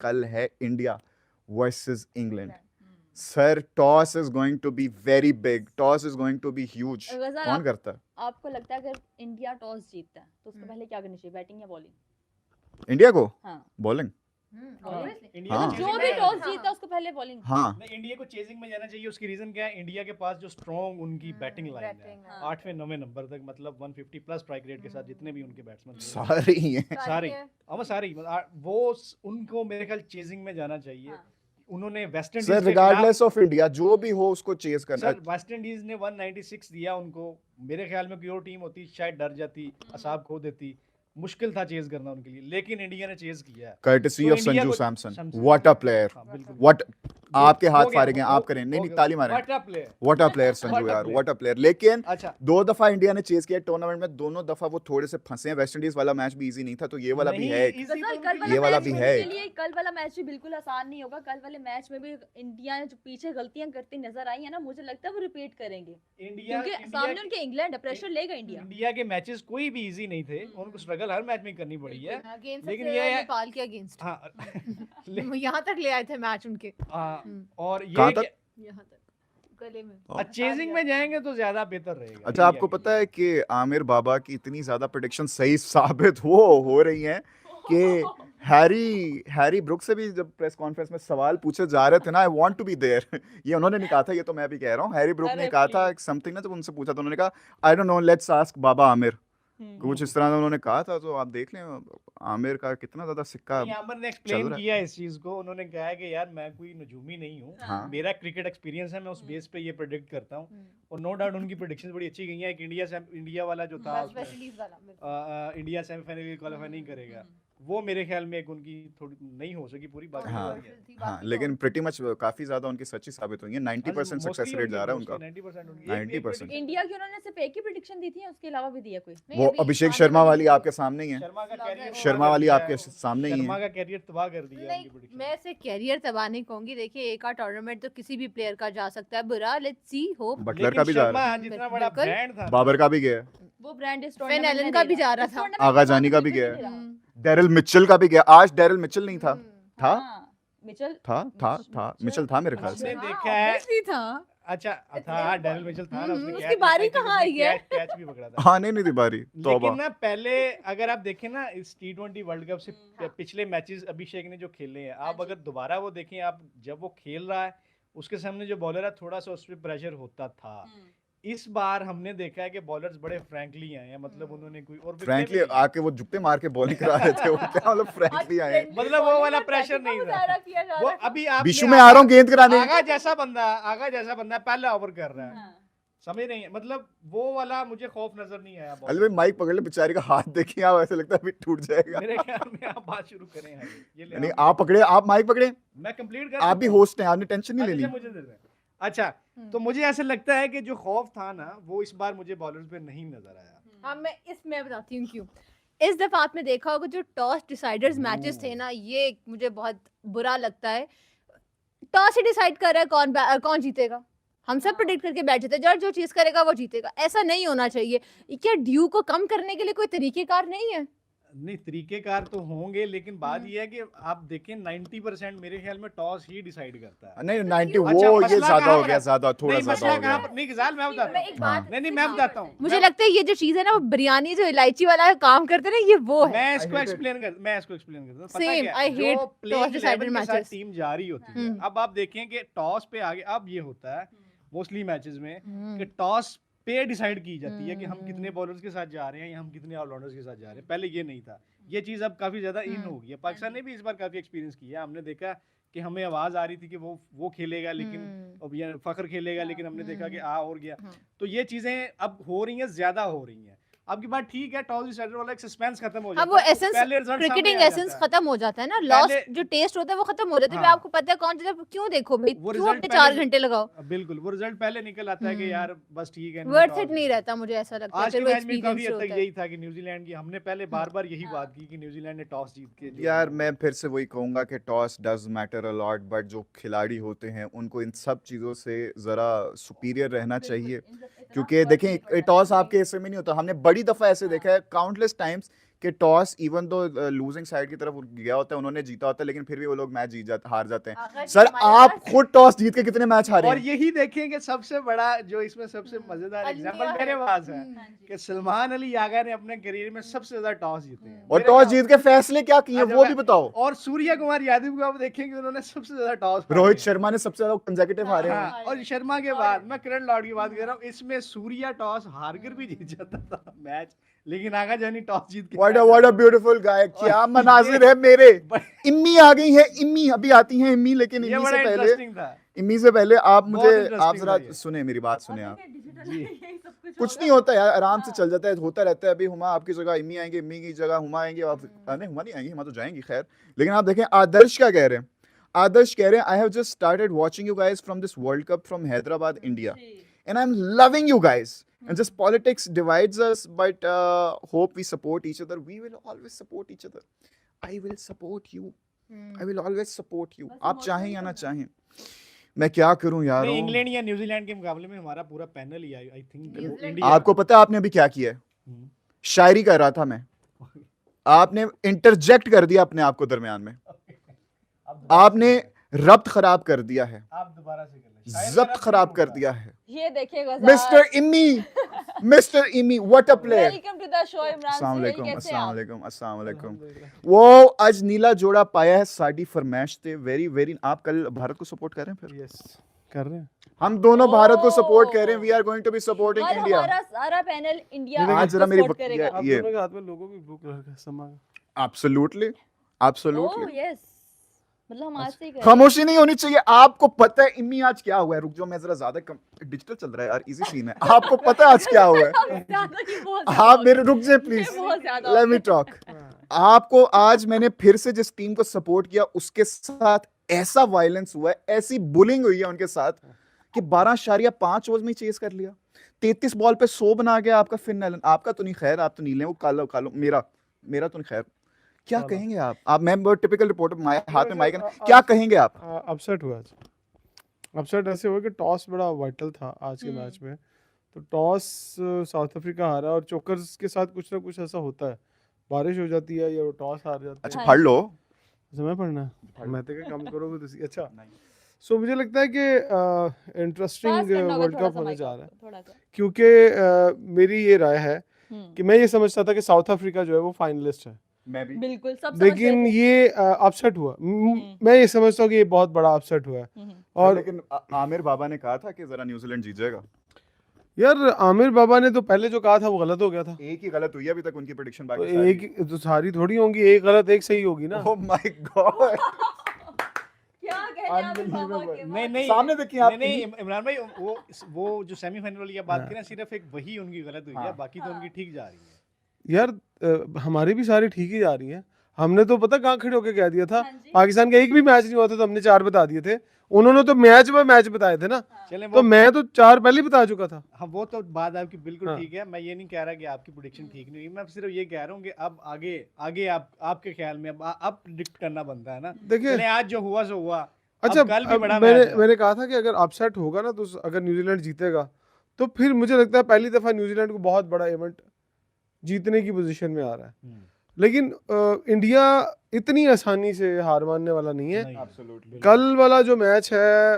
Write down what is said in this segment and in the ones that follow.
कल है India versus England. Sir toss is going to be very big, toss is going to be huge. Ghazal, कौन करता है? आपको लगता है अगर इंडिया टॉस जीतता है तो उसको पहले क्या करनी चाहिए, बैटिंग या बॉलिंग? इंडिया को हाँ, बॉलिंग। इंडिया हाँ। को जो chasing भी में टॉस जाना चाहिए। जीतता है उसको पहले बॉलिंग। हाँ नहीं, इंडिया को चेजिंग में जाना चाहिए। उसकी रीजन क्या है? इंडिया के पास जो स्ट्रॉन्ग उनकी बैटिंग लाइन है, बैटिंग है। 8वें 9वें नंबर तक, मतलब 150 प्लस स्ट्राइक रेट के साथ जितने भी उनके बैट्समैन सारे ही हैं। सारे है। अब सारी वो उनको मेरे ख्याल चेजिंग में जाना चाहिए। हाँ। उन्होंने वेस्ट इंडीज सर के खिलाफ, रिगार्डलेस ऑफ इंडिया जो भी हो उसको चेज करना। सर वेस्ट इंडीज ने 196 दिया उनको। मेरे ख्याल में कोई और टीम होती शायद डर जाती, असाब खो देती। मुश्किल था चेज करना उनके लिए, लेकिन इंडिया ने चेज किया। कर्टेसी तो ऑफ इंडिया संजू को- Samson, Samson. What a player, हाँ, बिल्कुल। व्हाट आपके हो हाथ गया, फाड़ेंगे, हो- आप करें, नहीं हो नहीं गया। ताली मारें। What a player। What a player Sanju What a यार, player। What a player. लेकिन अच्छा, 2 दफा इंडिया ने चेज किया टूर्नामेंट में, दोनों दफा वो थोड़े से फंसे हैं। वेस्ट इंडीज वाला मैच भी इजी नहीं था, तो ये वाला भी नहीं, है एक। easy गजल, तो कल उनकी- ये वाला वाला मैच भी उनके है। लिए, कल वाला मैच भी बिल्कुल आसान नहीं होगा। कल वाले मैच में भी इंडिया ने जो पीछे गलतियां करती नजर आई है ना, मुझे लगता है वो रिपीट करेंगे, इंडिया क्योंकि सामने उनके इंग्लैंड है, प्रेशर लेगा इंडिया। इंडिया के मैचेस कोई भी इजी नहीं थे। उनको स्ट्रगल हर मैच में करनी पड़ी है। अगेंस्ट लेकिन सबसे ये है- नेपाल के अगेंस्ट हाँ यहाँ तक ले आए थे मैच उनके, और कहाँ ये तक? यहाँ तक गले में। चेजिंग में जाएंगे तो ज्यादा बेहतर रहेगा। अच्छा, आपको पता है कि आमिर बाबा की इतनी ज्यादा प्रेडिक्शन सही साबित हो रही हैं कि हैरी ब्रुक से भी जब प्रेस कॉन्फ्रेंस में सवाल पूछे जा रहे थे ना, I want to be there, ये उन्होंने नहीं कहा था, ये तो मैं भी कह रहा हूँ। हैरी ब्रुक ने अरे कहा था समथिंग ना, जब उनसे पूछा तो उन्होंने कहा I don't know, let's ask Baba Aamir. कुछ इस तरह से उन्होंने कहा था। तो आप देख लें आमिर का कितना ज्यादा सिक्का नहीं, आमिर ने चल एक्सप्लेन रहा है। किया इस चीज को। उन्होंने कहा है कि यार मैं कोई नजूमी नहीं हूँ, हाँ। मेरा क्रिकेट एक्सपीरियंस है, मैं उस बेस पे ये प्रेडिक्ट करता हूँ। और नो डाउट उनकी प्रेडिक्शंस बड़ी अच्छी गई हैं। एक इंडिया वाला जो था उसमें, वेस्ट इंडीज वाला बिल्कुल। इंडिया सेमीफाइनल के क्वालीफाई नहीं करेगा, वो मेरे ख्याल में एक उनकी थोड़ी नहीं हो सकी पूरी बात। हाँ मुश्किल थी, हाँ, बाकी लेकिन प्रीटी मच काफी ज्यादा उनकी सच्ची साबित हुई है। 90% सक्सेस रेट जा रहा है उनका। 90% उनकी 90%। इंडिया की उन्होंने सिर्फ एक ही प्रेडिक्शन दी थी या उसके अलावा भी दिया कोई? नहीं, वो अभी अभिषेक आने शर्मा वाली वाली है। आपके सामने ही है। शर्मा का कैरियर शर्मा वाली आपके सामने ही शर्मा है। का कैरियर तबाह कर दिया नहीं, उनकी prediction। मैं से कैरियर तबाह नहीं कहूंगी। देखिए, एक आध टूर्नामेंट तो किसी भी प्लेयर का जा सकता है बुरा, लेट्स सी, होप। बटलर लेकिन का भी जा शर्मा रहा है, जितना बड़ा बिल्कुल। ब्रांड था, बाबर का भी गया है, वो ब्रांड इस फेन tournament एलन में का दे भी रहा जा है। रहा इस था। tournament आगा में जानी का भी बिल्कुल गया नहीं है। दे रहा। डेरिल मिचेल का भी गया। आज डेरिल मिचेल नहीं था, था हाँ, मिचेल मिचेल था मेरे ख्याल से। हमने देखा है। obviously था। अच्छा था, डेरिल मिचेल था ना, उसने उसकी catch बारी भी कहाँ आई है? कैच भी पकड़ा था। हाँ नहीं थी बारी, तौबा। लेकिन ना पहले अगर आप देखें ना इस T20 वर्ल्ड कप से पिछले मैचेस अभिषेक ने जो खेले हैं, आप अगर दोबारा वो देखें, आप जब वो खेल रहा है उसके सामने जो बॉलर है थोड़ा सा उस पर प्रेशर होता था। इस बार हमने देखा है कि बॉलर्स बड़े फ्रैंकली आए हैं, मतलब उन्होंने कोई और फ्रैंकली आके वो जुप्पे मार के बॉलिंग करा रहे थे, वो क्या मतलब फ्रैंकली आए हैं। मतलब वो वाला प्रेशर नहीं था। वो अभी आप बीशू में आ रहा हूँ गेंद कराने। आगा जैसा बंदा पहला ओवर कर रहा है, समझ नहीं है, मतलब वो वाला मुझे खौफ नजर नहीं आया। अरे भाई माइक पकड़ ले, बेचारे का हाथ देखिए आप, ऐसे लगता है अभी टूट जाएगा। मेरे ख्याल में आप बात शुरू करें। ये ले नहीं आप पकड़े, आप माइक पकड़े, मैं कंप्लीट कर आप भी होस्ट हैं, आपने टेंशन नहीं लेनी। मुझे दे दें। अच्छा, तो मुझे ऐसा लगता है कि जो खौफ था ना वो इस बार मुझे बॉलर्स पे नहीं नजर आया। हाँ, मैं बताती हूँ क्यों। इस दफा आपने देखा होगा जो टॉस डिसाइडर्स मैचेस थे ना, ये मुझे बहुत बुरा लगता है। टॉस ही डिसाइड कर रहा है कौन जीतेगा। हम सब प्रेडिक्ट करके बैठे थे, जो चीज करेगा वो जीतेगा। ऐसा नहीं होना चाहिए। क्या ड्यू को कम करने के लिए कोई तरीकेकार नहीं है? नहीं, तरीकेकार तो होंगे, लेकिन बात ये है कि आप देखें 90% मेरे ख्याल में टॉस ही डिसाइड करता है। नहीं 90 अच्छा, वो ये मसला ज्यादा कहाँ हो पर गया, है? ज्यादा थोड़ा नहीं, ज्यादा मसला हो कहाँ गया। पर? नहीं गजाल, मैं बताता हूँ। हाँ। नहीं मैं बताता हूँ। मुझे लगता है ये जो चीज है ना, वो बिरयानी जो इलायची वाला काम करते हैं ना, ये वो है। मैं इसको एक्सप्लेन करता हूँ। Same, I hate toss decided matches. Team जा रही होती है, अब आप देखें कि टॉस पे आगे अब ये होता है मोस्टली मैचेस में कि टॉस पे डिसाइड की जाती है कि हम कितने बॉलर्स के साथ जा रहे हैं या हम कितने ऑलराउंडर्स के साथ जा रहे हैं। पहले ये नहीं था, ये चीज अब काफी ज्यादा इन हो गई है। पाकिस्तान ने भी इस बार काफी एक्सपीरियंस किया। हमने देखा कि हमें आवाज आ रही थी कि वो खेलेगा, लेकिन अब ये फखर खेलेगा, लेकिन हमने देखा कि और गया। तो ये चीजें अब हो रही हैं, ज्यादा हो रही हैं। अब की बात ठीक है, टॉस डिसाइडर वाला एक सस्पेंस खत्म हो जाता है। वो एसेंस, पहले result क्रिकेटिंग सामने आ एसेंस जाता है। खत्म हो जाता है ना। लॉस पहले- जो टेस्ट होता है वो खत्म हो जाता है। हाँ। आपको पता है कौन जीता, क्यों देखो भाई, वो क्यों result अपने पहले- 4 घंटे लगाओ। बिल्कुल, वो रिजल्ट पहले निकल आता है कि यार बस ठीक है। वर्थ toss इट नहीं रहता, मुझे ऐसा लगता है। आज के फिर वो मैच में काफी एक्सपीरियंस हद तक होता है। यही था कि न्यूजीलैंड की, हमने पहले बार-बार यही बात की कि न्यूजीलैंड ने टॉस जीत के यार मैं फिर से वही कहूंगा कि toss does matter a lot, but जो खिलाड़ी होते हैं उनको इन सब चीज़ों से ज़रा सुपीरियर रहना चाहिए। क्योंकि देखें टॉस आपके हिस्से में नहीं होता। हमने बड़ी दफ़ा ऐसे देखा है काउंटलेस टाइम्स कि toss even though losing side की तरफ गया होता है, उन्होंने जीता होता है, लेकिन फिर भी वो लोग मैच हार जाते हैं। अगर सर हमारे आप पास खुद टॉस जीत के कितने मैच हारे और हैं? यही देखें कि सबसे बड़ा जो इसमें सबसे मजेदार अलमिया एग्जांपल है। मेरे पास है हाँ जी। कि सलमान अली यागा ने अपने करियर में सबसे ज्यादा टॉस जीते हैं और मेरे टॉस ख्याल- जीत के फैसले क्या किए अच्छा, वो मैं- भी बताओ। और सूर्या कुमार यादव को आप देखेंगे उन्होंने सबसे ज्यादा टॉस रोहित शर्मा ने सबसे ज्यादा कंसेक्यूटिव हारे हैं। हाँ, और शर्मा के बाद मैं किरण लॉर्ड की बात कर रहा हूँ, इसमें सूर्या टॉस हार कर भी जीत जाता था मैच, लेकिन आगा जानी टॉस जीत के व्हाट अ ब्यूटीफुल गाय, क्या मनाजिर है मेरे। इम्मी आ गई है, इम्मी अभी आती हैं इम्मी, लेकिन ये इम्मी बड़ा से पहले इंटरेस्टिंग था। इम्मी से पहले आप बहुत मुझे interesting आप जरा था ये। सुने, मेरी बात सुने आप। जी। कुछ नहीं होता यार, आराम से चल जाता है, होता रहता है। अभी हुमा आपकी जगह इम्मी आएंगे, इम्मी की जगह हुमा आएंगे, आप नहीं हुमा नहीं आएंगी, हुमा तो जाएंगी खैर। लेकिन आप देखें आदर्श क्या कह रहे हैं। आदर्श कह रहे हैं I have just started watching you guys from this world cup from Hyderabad India and I'm loving you guys. And just politics divides us, but hope we support each other. We will always support each other. I will support you. I will always support you. बस आप चाहें emotional या ना करना। चाहें, मैं क्या करूं यार। नहीं, इंग्लैंड या न्यूजीलैंड के मुकाबले में हमारा पूरा panel he I think New Zealand- India. आपको पता है आपने अभी क्या किया है? हम्म। शायरी कर रहा था मैं, आपने इंटरजेक्ट कर दिया अपने आप को दरमियान में, आपने रब्त खराब कर दिया है, आप दोबारा से कर लें। शायद जब्त मेरा खराब नहीं कर होगा। दिया है। ये देखिएगा mister Immi, mister Immi, what a player. Welcome to the show Imran अस्सलाम सुहेल, वालेकुम, कैसे हैं अस्सलाम आप? वालेकुम, अस्सलाम वालेकुम। अल्हम्दुलिल्लाह। वो आज नीला जोड़ा पाया है, साड़ी फरमाइश थे। वेरी वेरी, आप कल भारत को सपोर्ट कर रहे हैं फिर? यस कर रहे हैं। हम दोनों भारत को सपोर्ट ओह। कर रहे हैं। We are going to be supporting our India. हमारा सारा पैनल इंडिया ये आज जरा मेरी support बक- करेगा। आप ये दोनों के हाथ में लोगो भी ब्लू कलर का समा। एब्सोल्युटली, ओह एब्सोल्युटली। यस, मतलब हम आज से ही कर रहे हैं। खामोशी नहीं होनी चाहिए। आपको पता है इम्मी आज क्या हुआ है? रुक जाओ, मैं जरा ज्यादा डिजिटल चल रहा है यार, इजी सीन है। आपको पता है आज क्या हुआ है? ज़्यादा ही बहुत ज़्यादा आप हो मेरे गया। रुक जाए ये प्लीज, बहुत ज़्यादा हो लेट मी गया। टॉक। आपको आज मैंने फिर से जिस टीम को सपोर्ट किया उसके साथ ऐसा वायलेंस हुआ है, ऐसी बुलिंग हुई है उनके साथ कि 12.5 ओवर्स में चेस कर लिया। 33 बॉल पे 100 बना गया आपका फिन एलन। आपका तो नहीं खैर, आप तो नीले हैं, वो कालो कालो, मेरा तो नहीं खैर। क्या चलो। कहेंगे आप मैं टिपिकल रिपोर्टर, हाथ में माइक है, आज- क्या कहेंगे आप? अपसेट हुआ आज। अपसेट ऐसे हुआ कि टॉस बड़ा वाइटल था आज के मैच में, तो टॉस साउथ अफ्रीका हारा, और चोकर्स के साथ कुछ ना कुछ ऐसा होता है, बारिश हो जाती है या वो टॉस हार जाते अच्छा हैं। पढ़ लो। समय पढ़ना है, मैं तो क्या काम करोगे तो अच्छा। सो मुझे लगता है कि पास इंटरेस्टिंग करना होगा वर्ल्ड थोड़ा कप सा होने माइक जा आपको, रहा है, थोड़ा सा। क्योंकि मेरी ये राय है हम्म, कि मैं ये समझता था कि साउथ अफ्रीका जो है वो फाइनलिस्ट है, मैं भी। बिल्कुल सब समझ लेकिन गए थे। ये अपसेट हुआ। मैं ये समझता हूँ कि ये बहुत बड़ा अपसेट हुआ है। हम्म, और लेकिन आमिर बाबा ने कहा था कि जरा न्यूजीलैंड जीत जाएगा। यार आमिर बाबा ने तो पहले जो कहा था वो गलत हो गया था। एक ही गलत हुई है अभी तक उनकी प्रेडिक्शन, तो बाकी सारी। एक तो सारी थोड़ी होंगी, एक गलत एक सही होगी ना। ओह माय गॉड, क्या कह रहे हैं आप इस बाबा Unbelievable. के नहीं बाद? नहीं सामने देखिए आप। नहीं इमरान भाई, वो जो सेमीफाइनल वाली आप बात करें, सिर्फ एक वही उनकी गलत हुई है, हाँ। बाकी तो हाँ। उनकी ठीक जा रही है। यार हमारी भी सारी ठीक ही जा रही है। हमने तो पता कहाँ खड़े होके कह दिया था, हाँ जी। पाकिस्तान का एक भी मैच नहीं हुआ था तो हमने 4 बता दिए थे। उन्होंने तो मैच बाय मैच बताए थे ना, चलें तो मैं तो 4 पहले ही बता चुका था। हाँ वो तो बात आपकी बिल्कुल हाँ। ठीक है, मैं ये नहीं कह रहा कि आपकी प्रेडिक्शन ठीक नहीं हुई, मैं सिर्फ ये कह रहा हूँ कि अब आगे आगे आपके ख्याल में अब प्रेडिक्ट करना बनता है ना। देखिए चलें आज जो हुआ सो हुआ। अच्छा, अब कल भी अब बड़ा मैंने मैच है। मैंने कहा था कि अगर अपसेट होगा ना, तो अगर न्यूजीलैंड जीतेगा तो फिर मुझे लगता है पहली दफा न्यूजीलैंड को बहुत बड़ा इवेंट जीतने की पोजीशन में आ रहा है। लेकिन इंडिया इतनी आसानी से हार मानने वाला नहीं है। नहीं, एब्सोल्युटली। कल वाला जो मैच है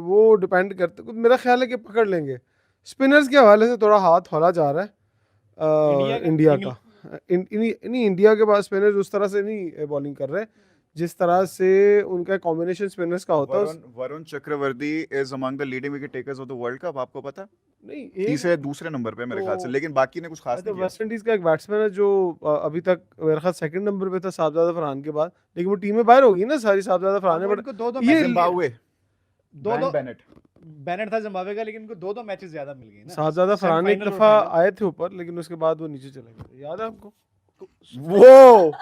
वो डिपेंड करता, मेरा ख्याल है कि पकड़ लेंगे। स्पिनर्स के हवाले से थोड़ा हाथ हौला जा रहा है इंडिया का। नहीं, इंडिया के पास स्पिनर्स उस तरह से नहीं बॉलिंग कर रहे जिस तरह से उनका कॉम्बिनेशन स्पिनर्स का होता है। Varun Chakravarthy is among the leading wicket takers of the world cup, आपको पता है? नहीं, एक तीसरे दूसरे नंबर पे मेरे ख्याल से, तो- लेकिन बाकी ने कुछ खास अच्छा, नहीं किया। वेस्ट इंडीज का एक बैट्समैन है जो अभी तक मेरे ख्याल सेकंड नंबर पे था साहबजादा फरहान के बाद, लेकिन वो टीम में बाहर होगी ना सारी साहबजादा फरहान है। अब बट इनको दो ये जिम्बाब्वे, दो बेनेट। बैनर था जिम्बाब्वे का, लेकिन इनको दो मैचेस ज्यादा मिल गए ना। साहबजादा फरहान एक सेमीफाइनल और दफा फाइनल। आए थे ऊपर, लेकिन उसके बाद वो नीचे चले गए, याद है आपको? वो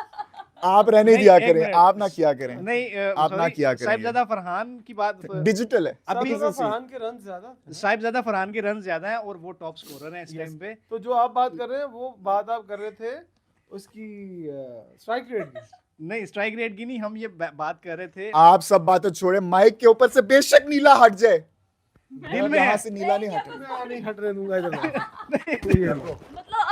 आप रहने नहीं, दिया एक करें, मिनट। आप ना किया करें। नहीं आप ना sorry, किया करेंगे। साहिबजादा फरहान की बात डिजिटल है। अभी साहबजादा फरहान के रन ज्यादा थे। साहिबजादा फरहान के रन ज्यादा हैं और वो टॉप स्कोरर हैं इस Yes. टाइम पे। तो जो आप बात कर रहे हैं वो बात आप कर रहे थे उसकी स्ट्राइक रेट की। नहीं स्ट्राइक रेट की नहीं, हम ये बात कर रहे थे आप सब बातें छोड़े, माइक के ऊपर से बेशक नीला हट जाए, दिल में यहाँ है। से नीला नहीं हटे। मैं नहीं हटने दूंगा इधर। मतलब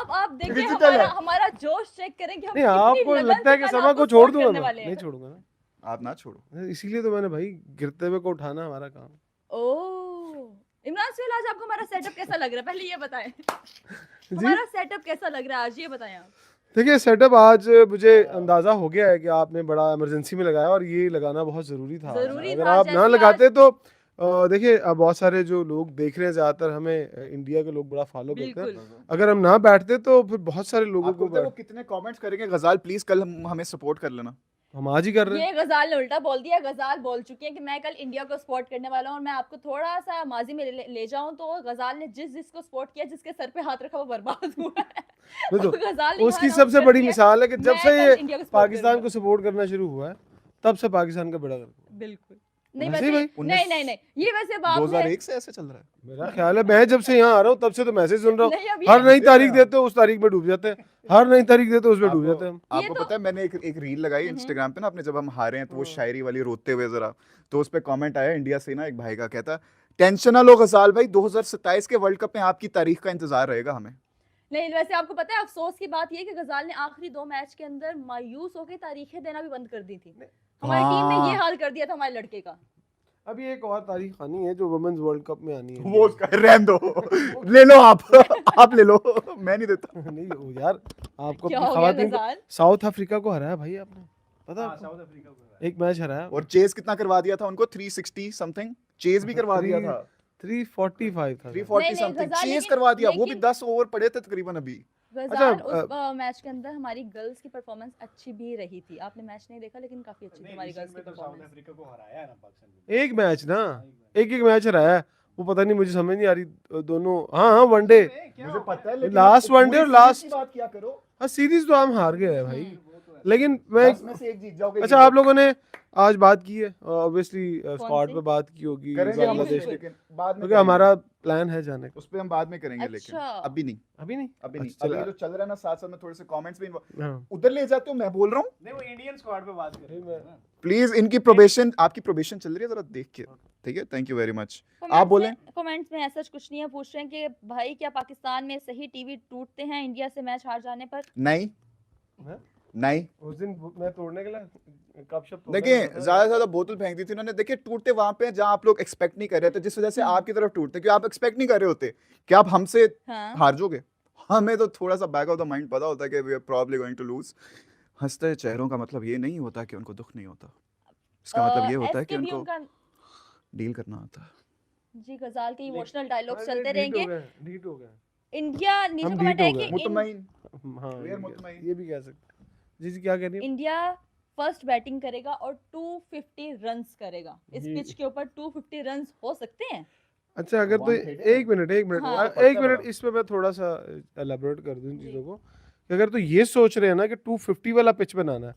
अब आप देखिए Digital हमारा है। हमारा जोश चेक करें कि हम नहीं, कितनी आपको लगन लगता है से कि कल समा आपको को छोड़ support दूंगा करने मैं? वाले हैं। नहीं छोड़ूंगा ना। आप ना छोड़ो। इसीलिए तो मैंने भाई गिरते हुए को उठाना हमारा काम। ओह इमरान सुहेल, आज आपको हमारा सेटअप कैसा लग रहा है, पहले ये बताएं। जी हमारा सेटअप कैसा लग रहा है आज, ये बताएं आप। देखिए, सेटअप आज मुझे अंदाजा हो गया है कि आपने बड़ा इमरजेंसी में लगाया, और ये लगाना बहुत ज़रूरी था। जरूरी अगर था, आप ना जैसे लगाते तो देखिए, अब बहुत सारे जो लोग देख रहे हैं, ज़्यादातर हमें इंडिया के लोग बड़ा फॉलो करते हैं। बिल्कुल अगर हम ना बैठते तो फिर बहुत सारे लोगों आपको को पता है वो कितने कमेंट्स करेंगे, गजाल प्लीज कल हमें सपोर्ट कर लेना। हम आज ही कर रहे हैं। ये गजाल ने उल्टा बोल दिया। गजाल बोल चुकी है कि मैं कल इंडिया को सपोर्ट करने वाला हूँ, और मैं आपको थोड़ा सा माजी में ले जाऊं तो गजाल ने जिसको सपोर्ट किया, जिसके सर पे हाथ रखा, वो बर्बाद हुआ है। वो तो गजाल ने उसकी यहाँ सबसे announce बड़ी कर दिया, मिसाल है कि जब मैं से कल ये इंडिया को support पाकिस्तान करूंगा। को सपोर्ट करना शुरू हुआ है, तब से पाकिस्तान का बेड़ा गर्क हुआ है। बिल्कुल नहीं, वैसे वैसे ही भाई, नहीं नहीं नहीं, ये वैसे बात है 2001 से ऐसे चल रहा है। मेरा ख्याल है मैं जब से यहाँ आ रहा हूँ तब से तो मैसेज सुन रहा नहीं, अब हूँ, ये- हर नई तारीख देते हो उस तारीख में डूब जाते हैं, हर नई तारीख देते हो उसमें डूब जाते हैं हम। ये आपको तो- पता है मैंने एक रील लगाई इंस्टाग्राम पे ना अपने, जब हम हारे हैं तो वो शायरी वाली रोते हुए जरा, तो उस पे कमेंट आया इंडिया से ना, एक भाई का, कहता टेंशन ना लो गजाल भाई, 2027 के वर्ल्ड कप में आपकी तारीख का इंतजार रहेगा हमें। नहीं, वैसे आपको पता है अफसोस की बात ये है कि गजाल ने आखिरी 2 मैच के अंदर मायूस होकर तारीखें देना भी बंद कर दी थी। हमारी टीम ने ये हाँ। हाल कर दिया था हमारे लड़के का। अभी एक और तारीख आनी है जो वुमेन्स वर्ल्ड कप में आनी है। वो उसका रहने दो, ले लो आप ले लो, मैं नहीं देता। नहीं वो यार, आपको क्या अपनी हो गया खवातीन को गजाल? साउथ अफ्रीका को हराया भाई आपने, पता है हाँ, आपको? साउथ अफ्रीका को हराया। एक मैच हराया, और चेज कितना करवा दिया था उनको, 360 समथिंग चेज भी करवा दिया था, 345 था। 340 नहीं, समथिंग गजाल, चेज लेकिन- करवा दिया, वो भी लेकिन- 10 ओवर पड़े थे तकरीबन अभी। गजाल अच्छा, उस मैच के अंदर हमारी गर्ल्स की परफॉर्मेंस अच्छी भी रही थी। आपने मैच नहीं देखा, लेकिन काफी अच्छी थी नहीं, हमारी recent गर्ल्स की में तो साउथ परफॉर्मेंस। अफ्रीका को हराया है ना पाकिस्तान ने। एक मैच ना, एक मैच हराया है, वो पता नहीं, मुझे समझ नहीं आ रही दोनों। हाँ हाँ, वनडे, मुझे पता है, लेकिन लास्ट अब वनडे और पूरी लास्ट, सीरीज की बात क्या करो, हाँ सीरीज तो हम हार गए हैं भाई, लेकिन मैं 10 में से एक जीत जाओगे। अच्छा, आप लोगों ने आज बात की है ऑब्वियसली, स्क्वाड सी? पे बात की होगी करेंगे हम बांग्लादेश, उसे, लेकिन बाद में क्योंकि हमारा प्लान है जाने का। उस पे हम बाद में करेंगे, लेकिन अच्छा। अभी नहीं, अभी नहीं, अभी नहीं। अच्छा, अभी चला- जो चल रहा है ना, साथ साथ में थोड़े से कमेंट्स भी हाँ। उधर ले जाते हो, मैं बोल रहा हूँ नहीं, वो इंडियन स्क्वाड पे बात कर रहे हैं ना। प्लीज। इनकी प्रोबेशन, आपकी प्रोबेशन चल रही है, जरा देख के, ठीक है, थैंक यू वेरी मच। आप बोलें। कमेंट्स में ऐसा कुछ नहीं है, पूछ रहे हैं कि भाई क्या पाकिस्तान में सही टीवी टूटते हैं इंडिया से मैच हार जाने पर? नहीं हाँ? नहीं, उस दिन मैं तोड़ने के लिए कप शप देखिए ज्यादा से ज्यादा बोतल फेंक दी थी उन्होंने। देखिए टूटते वहां पे जहां आप लोग एक्सपेक्ट नहीं कर रहे थे, जिस वजह से आपकी तरफ टूटते, क्योंकि आप एक्सपेक्ट नहीं कर रहे होते कि आप हमसे हाँ। हार जाओगे। हमें तो थोड़ा सा बैक ऑफ द माइंड पता होता है कि we are probably going to lose. हंसते चेहरों का मतलब ये नहीं होता कि उनको दुख नहीं होता, इसका मतलब ये होता है कि SK भी उनको उनका डील करना आता है। जी गजाल के इमोशनल डायलॉग्स अरे, चलते ढीठ रहेंगे। ढीठ हो गए। इंडिया नीचे हम कमेंट ढीठ है हो कि गए। मुतमईन, हाँ, We are मुतमईन। ये भी कह सकते। जी जी, क्या कह रही है? इंडिया फर्स्ट बैटिंग करेगा और 250 रन्स करेगा। इस ये- कि पिच के ऊपर 250 रन्स हो सकते हैं। अच्छा, अगर तो 180 है। एक मिनट हाँ। एक पक्का मिनट, बड़ा। इस पे मैं थोड़ा सा एलाबोरेट कर दूं इन जी। चीज़ों को, कि अगर तो ये सोच रहे हैं ना कि 250 वाला पिच बनाना है,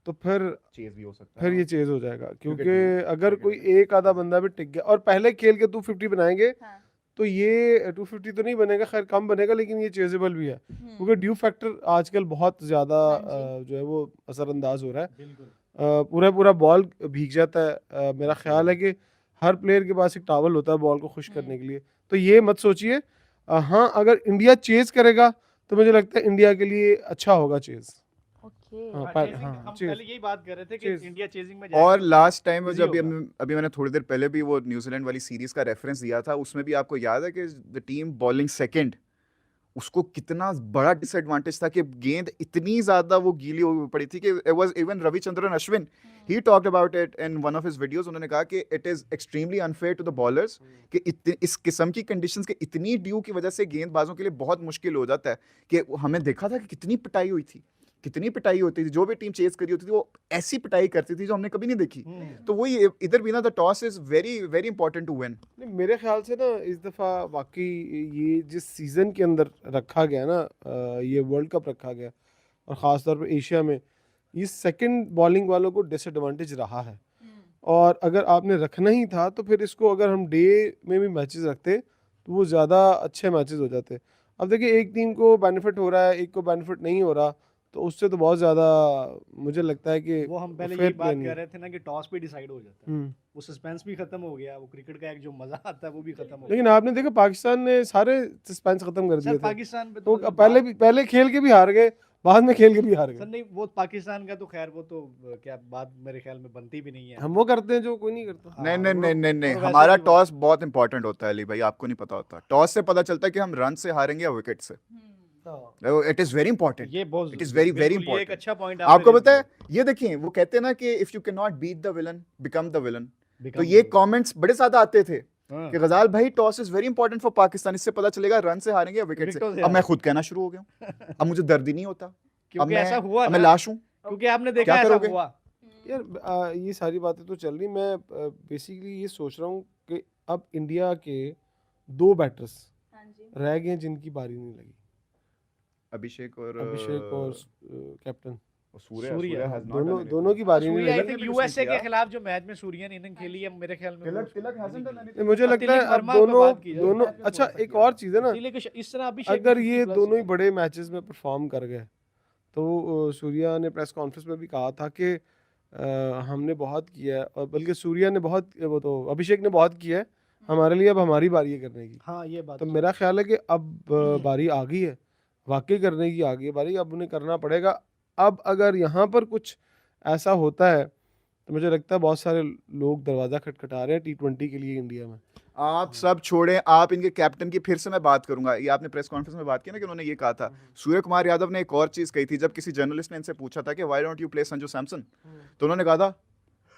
तो फिर चेज भी हो सकता है। फिर ये चेज हो जाएगा, क्योंकि क्योंकि अगर क्रिकेट कोई एक आधा बंदा भी टिक गया और पहले खेल के 250 बनाएंगे, हाँ। तो ये 250 तो नहीं बनेगा, खैर कम बनेगा, लेकिन ये चेजेबल भी है, क्योंकि ड्यू फैक्टर आजकल बहुत ज़्यादा हाँ जी। जो है वो असरअंदाज हो रहा है। बिल्कुल। पूरा पूरा बॉल भीग जाता है। मेरा ख्याल है कि हर प्लेयर के पास एक टॉवल होता है बॉल को खुश करने के लिए, तो ये मत सोचिए। हाँ, अगर इंडिया चेज करेगा तो मुझे लगता है इंडिया के लिए अच्छा होगा चेज। ओके। हाँ, हाँ, पहले- chasing, हाँ, हम chase। पहले यही बात कर रहे थे कि Chase। इंडिया चेजिंग में और जाएगा। लास्ट टाइम Easy जब होगा। अभी मैंने थोड़ी देर पहले भी वो न्यूजीलैंड वाली सीरीज का रेफरेंस दिया था, उसमें भी आपको याद है कि द टीम बॉलिंग सेकंड, उसको कितना बड़ा डिसएडवांटेज था कि गेंद इतनी ज्यादा वो गीली हुई पड़ी थी कि it was even Ravichandran Ashwin, he talked about it in one of his videos. उन्होंने कहा कि it is extremely unfair to the bowlers कि इस किस्म की कंडीशंस के इतनी ड्यू की वजह से गेंदबाजों के लिए बहुत मुश्किल हो जाता है। कि हमें देखा था कि कितनी पिटाई हुई थी, कितनी पिटाई होती थी, जो भी टीम चेस करी होती थी वो ऐसी पिटाई करती थी जो हमने कभी नहीं देखी। तो वही इधर भी ना, the toss is very very important to win. नहीं, मेरे ख्याल से ना इस दफ़ा वाकई ये जिस सीज़न के अंदर रखा गया ना, ये वर्ल्ड कप रखा गया, और ख़ास तौर पे एशिया में, ये सेकंड बॉलिंग वालों को डिसएडवांटेज रहा है। और अगर आपने रखना ही था तो फिर इसको अगर हम डे में भी मैचेस रखते तो वो ज़्यादा अच्छे मैचेस हो जाते। अब देखिए, एक टीम को बेनिफिट हो रहा है, एक को बेनिफिट नहीं हो रहा, तो उससे तो बहुत ज़्यादा मुझे लगता है कि वो हम पहले fair यही play बात नहीं कर है। रहे थे ना कि टॉस पे डिसाइड हो जाता है, हम्म। वो सस्पेंस भी खत्म हो गया, वो क्रिकेट का एक जो मजा आता है वो भी खत्म हो लेकिन गया। आपने देखा पाकिस्तान ने सारे सस्पेंस खत्म कर दिए सर थे, पाकिस्तान पे तो मतलब पहले खेल के भी हार गए, बाद में खेल के भी हार सर गए। नहीं, वो पाकिस्तान का तो खैर वो तो क्या बात मेरे ख्याल में बनती भी नहीं है। हम वो करते हैं जो कोई नहीं करता। हाँ, नहीं नहीं और नहीं नहीं नहीं और वैसे हमारा भी वो- टॉस बहुत इंपॉर्टेंट होता है अली भाई, आपको नहीं पता होता। टॉस से पता चलता है कि हम रन से हारेंगे या विकेट से। It is very important. ये बहुत It is very, very बिल्कुल, ये एक important. अच्छा पॉइंट आपको पता है, ये देखिए वो कहते हैं ना कि if you can not beat the villain become the villain. तो ये कमेंट्स बड़े ज्यादा आते थे कि गजाल भाई toss is very important for Pakistan, इससे पता चलेगा रन से हारेंगे या विकेट से। विकेटों से अब मैं खुद कहना शुरू हो गया हूं, अब मुझे दर्द ही नहीं होता। अब क्योंकि मैं ऐसा हुआ अब मैं ना, लाश हूं। क्योंकि आपने देखा क्या ऐसा करोगे? हुआ। यार ये सारी बातें तो चल रही, मैं बेसिकली ये सोच रहा हूँ कि अब इंडिया के 2 बैटर्स हाँ जी। रह गए हैं जिनकी बारी नहीं लगी, अभिषेक और captain. Surya Surya. has not done दोनों anything. दोनों की बारी नहीं सूर्या आई लगी। ने थिंक भी कुछ यूएसए नहीं के किया। खिलाफ जो मैच में सूर्या ने इनिंग खेली है मेरे ख्याल में तिलक hasn't done anything. नहीं, मुझे लगता है तिलक अब वर्मा पे दोनों बात की जाए। दोनों अच्छा एक और चीज़ है ना, तिलक इस तरह अभिषेक अगर भी ये 50+ दोनों ही बड़े मैचेस में परफॉर्म कर गए तो सूर्या ने प्रेस कॉन्फ्रेंस में भी कहा था कि हमने बहुत किया है, और बल्कि सूर्या ने बहुत, वो तो अभिषेक ने बहुत किया है, हमारे लिए अब हमारी बारी है करने की। हाँ ये बात तो मेरा ख्याल है कि अब बारी आ गई है, वाकई करने की आ गई है बारी, अब उन्हें करना पड़ेगा। अब अगर यहाँ पर कुछ ऐसा होता है तो मुझे लगता है बहुत सारे लोग दरवाज़ा खटखटा रहे हैं T20 के लिए इंडिया में। आप सब छोड़ें, आप इनके कैप्टन की फिर से मैं बात करूंगा। ये आपने प्रेस कॉन्फ्रेंस में बात की ना कि उन्होंने ये कहा था, सूर्य कुमार यादव ने एक और चीज कही थी जब किसी जर्नलिस्ट ने इनसे पूछा था कि why don't you play Sanju Samson, तो उन्होंने कहा था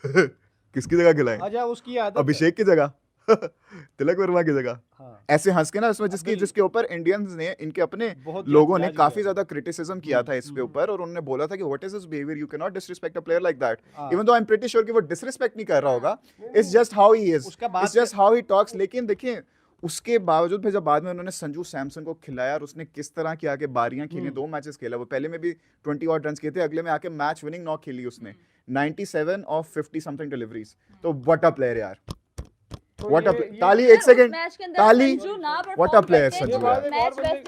किसकी जगह खिलाएं, आजा उसकी आदत है। अभिषेक की जगह तिलक वर्मा की जगह। हाँ, ऐसे हंस के ना उसमें अभी- जिसके ऊपर इंडियंस ने, इनके अपने बहुत लोगों ने जज काफी हुआ। ज्यादा क्रिटिसिज्म किया था इसके ऊपर, और उन्होंने बोला था कि what is this behaviour, you can not disrespect a player like that. हाँ। Even though I am pretty sure कि वो डिसरिस्पेक्ट नहीं कर रहा होगा, it's just how he is, उसका बात it's just how he talks. लेकिन देखिए उसके बावजूद फिर जब बाद में उन्होंने संजू सैमसन को खिलाया और उसने किस तरह की आके बारियां खेली, 2 मैचेस खेला वो, पहले में भी 20 ऑड रन किए थे, अगले में आके मैच विनिंग नॉक खेली उसने, 97 ऑफ 50 समथिंग डिलीवरीज। तो व्हाट अ प्लेयर यार, व्हाट अ ताली, एक सेकंड, मैच के अंदर ताली, संजू ना what a परफॉर्म player करते संजू जो यार। मैच वैसे